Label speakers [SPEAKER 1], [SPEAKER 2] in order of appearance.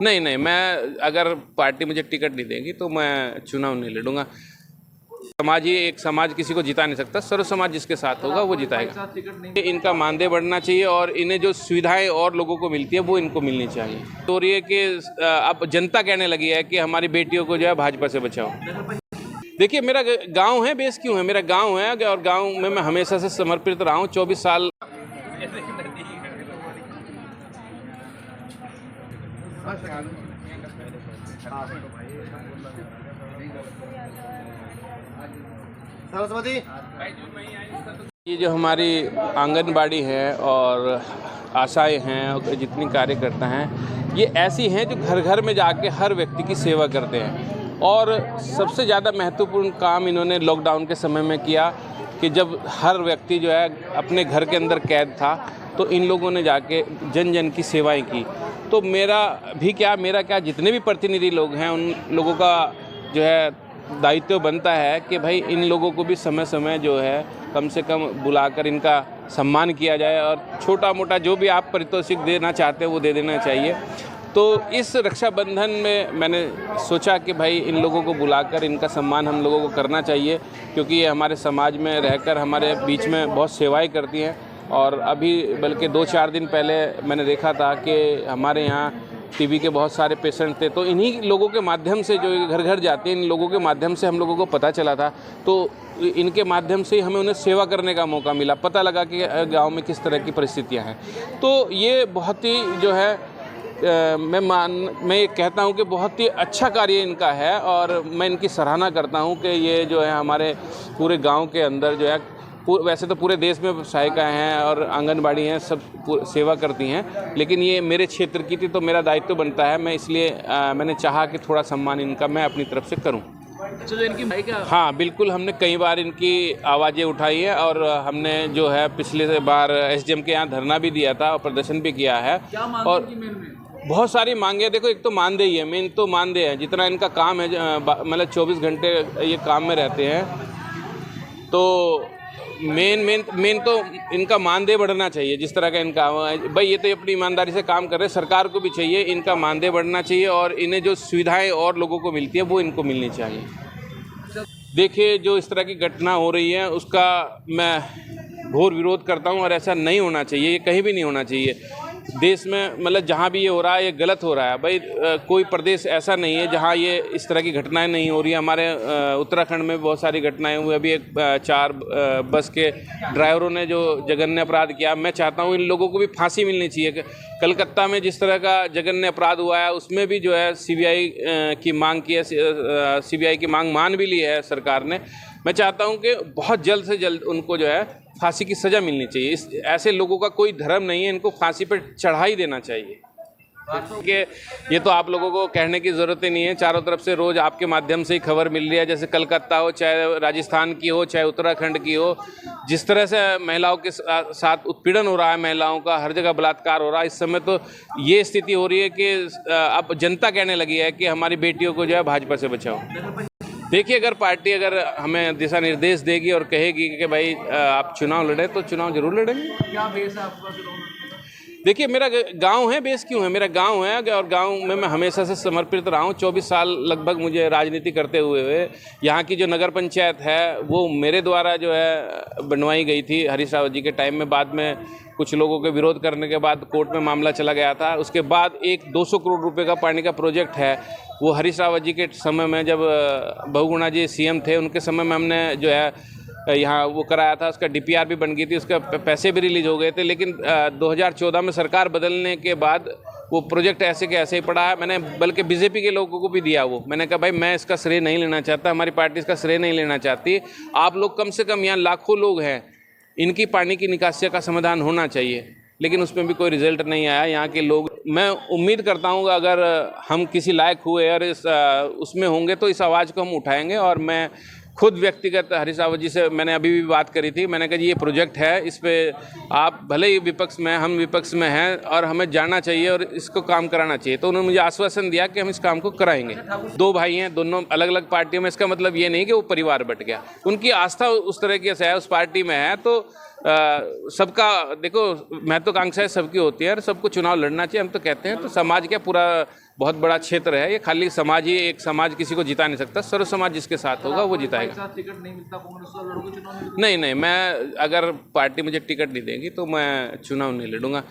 [SPEAKER 1] नहीं नहीं, मैं अगर पार्टी मुझे टिकट नहीं देगी तो मैं चुनाव नहीं लड़ूंगा। समाज ही एक समाज किसी को जिता नहीं सकता, सर्व समाज जिसके साथ होगा वो जिताएगा। इनका मानदेय बढ़ना चाहिए और इन्हें जो सुविधाएं और लोगों को मिलती है वो इनको मिलनी चाहिए। तो ये कि अब जनता कहने लगी है कि हमारी बेटियों को जो है भाजपा से बचाओ। देखिए, मेरा गांव है, बेस क्यों है, मेरा गांव है और गांव में मैं हमेशा से समर्पित रहा हूँ 24 साल।
[SPEAKER 2] सरस्वती,
[SPEAKER 1] ये जो हमारी आंगनबाड़ी है और आशाएं हैं और जितनी कार्यकर्ता हैं, ये ऐसी हैं जो घर घर में जाके हर व्यक्ति की सेवा करते हैं। और सबसे ज़्यादा महत्वपूर्ण काम इन्होंने लॉकडाउन के समय में किया कि जब हर व्यक्ति जो है अपने घर के अंदर कैद था, तो इन लोगों ने जाके जन जन की सेवाएं की। तो मेरा क्या जितने भी प्रतिनिधि लोग हैं उन लोगों का जो है दायित्व बनता है कि भाई इन लोगों को भी समय समय जो है कम से कम बुलाकर इनका सम्मान किया जाए और छोटा मोटा जो भी आप पारितोषिक देना चाहते हैं वो दे देना चाहिए। तो इस रक्षाबंधन में मैंने सोचा कि भाई इन लोगों को बुलाकर इनका सम्मान हम लोगों को करना चाहिए, क्योंकि ये हमारे समाज में रहकर हमारे बीच में बहुत सेवाएं करती हैं। और अभी बल्कि 2-4 दिन पहले मैंने देखा था कि हमारे यहाँ टीबी के बहुत सारे पेशेंट थे, तो इन्हीं लोगों के माध्यम से जो घर घर जाते हैं, इन लोगों के माध्यम से हम लोगों को पता चला था। तो इनके माध्यम से हमें उन्हें सेवा करने का मौका मिला, पता लगा कि गांव में किस तरह की परिस्थितियां हैं। तो ये बहुत ही जो है मैं कहता हूं कि बहुत ही अच्छा कार्य इनका है और मैं इनकी सराहना करता हूं कि ये जो है हमारे पूरे गाँव के अंदर जो है, वैसे तो पूरे देश में सहायिकाएँ हैं और आंगनबाड़ी हैं, सब सेवा करती हैं, लेकिन ये मेरे क्षेत्र की थी तो मेरा दायित्व बनता है। मैं इसलिए मैंने चाहा कि थोड़ा सम्मान इनका मैं अपनी तरफ से करूं।
[SPEAKER 2] अच्छा, जो इनकी भाई क्या?
[SPEAKER 1] हाँ बिल्कुल, हमने कई बार इनकी आवाज़ें उठाई है और हमने जो है पिछले बार एसडीएम के यहाँ धरना भी दिया था और प्रदर्शन भी किया है।
[SPEAKER 2] क्या मांग
[SPEAKER 1] और
[SPEAKER 2] की मेन में?
[SPEAKER 1] बहुत सारी मांगे। देखो, एक तो मानदेय है, मेन तो मानदेय है। जितना इनका काम है, मतलब 24 घंटे ये काम में रहते हैं, तो मेन तो इनका मानदेय बढ़ना चाहिए। जिस तरह का इनका भाई, ये तो अपनी ईमानदारी से काम कर रहे हैं, सरकार को भी चाहिए इनका मानदेय बढ़ना चाहिए और इन्हें जो सुविधाएं और लोगों को मिलती है वो इनको मिलनी चाहिए। देखिए, जो इस तरह की घटना हो रही है उसका मैं घोर विरोध करता हूं और ऐसा नहीं होना चाहिए, ये कहीं भी नहीं होना चाहिए देश में। मतलब जहां भी ये हो रहा है ये गलत हो रहा है। भाई कोई प्रदेश ऐसा नहीं है जहां ये इस तरह की घटनाएं नहीं हो रही है। हमारे उत्तराखंड में बहुत सारी घटनाएं हुई। अभी 4 बस के ड्राइवरों ने जो जघन्य अपराध किया, मैं चाहता हूं इन लोगों को भी फांसी मिलनी चाहिए। कलकत्ता में जिस तरह का जघन्य अपराध हुआ है उसमें भी जो है सीबीआई की मांग की है, सीबीआई की मांग मान भी ली है सरकार ने। मैं चाहता हूं कि बहुत जल्द से जल्द उनको जो है फांसी की सज़ा मिलनी चाहिए। ऐसे लोगों का कोई धर्म नहीं है, इनको फांसी पर चढ़ा ही देना चाहिए। कि ये तो आप लोगों को कहने की ज़रूरत ही नहीं है, चारों तरफ से रोज़ आपके माध्यम से ही खबर मिल रही है। जैसे कलकत्ता हो, चाहे राजस्थान की हो, चाहे उत्तराखंड की हो, जिस तरह से महिलाओं के साथ उत्पीड़न हो रहा है, महिलाओं का हर जगह बलात्कार हो रहा है। इस समय तो ये स्थिति हो रही है कि अब जनता कहने लगी है कि हमारी बेटियों को जो है भाजपा से बचाओ। देखिए, अगर पार्टी हमें दिशा निर्देश देगी और कहेगी कि भाई आप चुनाव लड़े, तो चुनाव जरूर लड़ेंगे।
[SPEAKER 2] क्या बेस है आपका चुनाव?
[SPEAKER 1] देखिए, मेरा गांव है, बेस क्यों है, मेरा गांव है और गांव में मैं हमेशा से समर्पित रहा हूँ। 24 साल लगभग मुझे राजनीति करते हुए यहाँ की जो नगर पंचायत है वो मेरे द्वारा जो है बनवाई गई थी हरीश रावत जी के टाइम में। बाद में कुछ लोगों के विरोध करने के बाद कोर्ट में मामला चला गया था। उसके बाद एक 200 करोड़ रुपए का पानी का प्रोजेक्ट है, वो हरीश रावत जी के समय में, जब बहुगुणा जी सीएम थे उनके समय में हमने जो है यहाँ वो कराया था। उसका डीपीआर भी बन गई थी, उसका पैसे भी रिलीज हो गए थे। लेकिन 2014 में सरकार बदलने के बाद वो प्रोजेक्ट ऐसे के ऐसे ही पड़ा है। मैंने बल्कि बीजेपी के लोगों को भी दिया वो। मैंने कहा भाई मैं इसका श्रेय नहीं लेना चाहता, हमारी पार्टी इसका श्रेय नहीं लेना चाहती। आप लोग कम से कम, यहाँ लाखों लोग हैं, इनकी पानी की निकासी का समाधान होना चाहिए। लेकिन उसमें भी कोई रिजल्ट नहीं आया। यहाँ के लोग, मैं उम्मीद करता हूँ अगर हम किसी लायक हुए और उसमें होंगे तो इस आवाज़ को हम उठाएंगे। और मैं खुद व्यक्तिगत हरीश रावत जी से मैंने अभी भी बात करी थी। मैंने कहा जी ये प्रोजेक्ट है, इस पे आप भले ही विपक्ष में, हम विपक्ष में हैं और हमें जाना चाहिए और इसको काम कराना चाहिए। तो उन्होंने मुझे आश्वासन दिया कि हम इस काम को कराएंगे। 2 भाई हैं, दोनों अलग अलग पार्टियों में। इसका मतलब ये नहीं कि वो परिवार बट गया। उनकी आस्था उस तरह की है, उस पार्टी में है। तो सबका देखो महत्वाकांक्षाएं सबकी होती है और सबको चुनाव लड़ना चाहिए, हम तो कहते हैं। तो समाज क्या पूरा बहुत बड़ा क्षेत्र है ये, खाली समाज ही एक समाज किसी को जिता नहीं सकता, सर्व समाज जिसके साथ होगा वो जिताएगा।
[SPEAKER 2] साथ टिकट नहीं मिलता कांग्रेस से लड़ोगे चुनाव में?
[SPEAKER 1] नहीं नहीं, मैं अगर पार्टी मुझे टिकट नहीं देगी तो मैं चुनाव नहीं लड़ूंगा।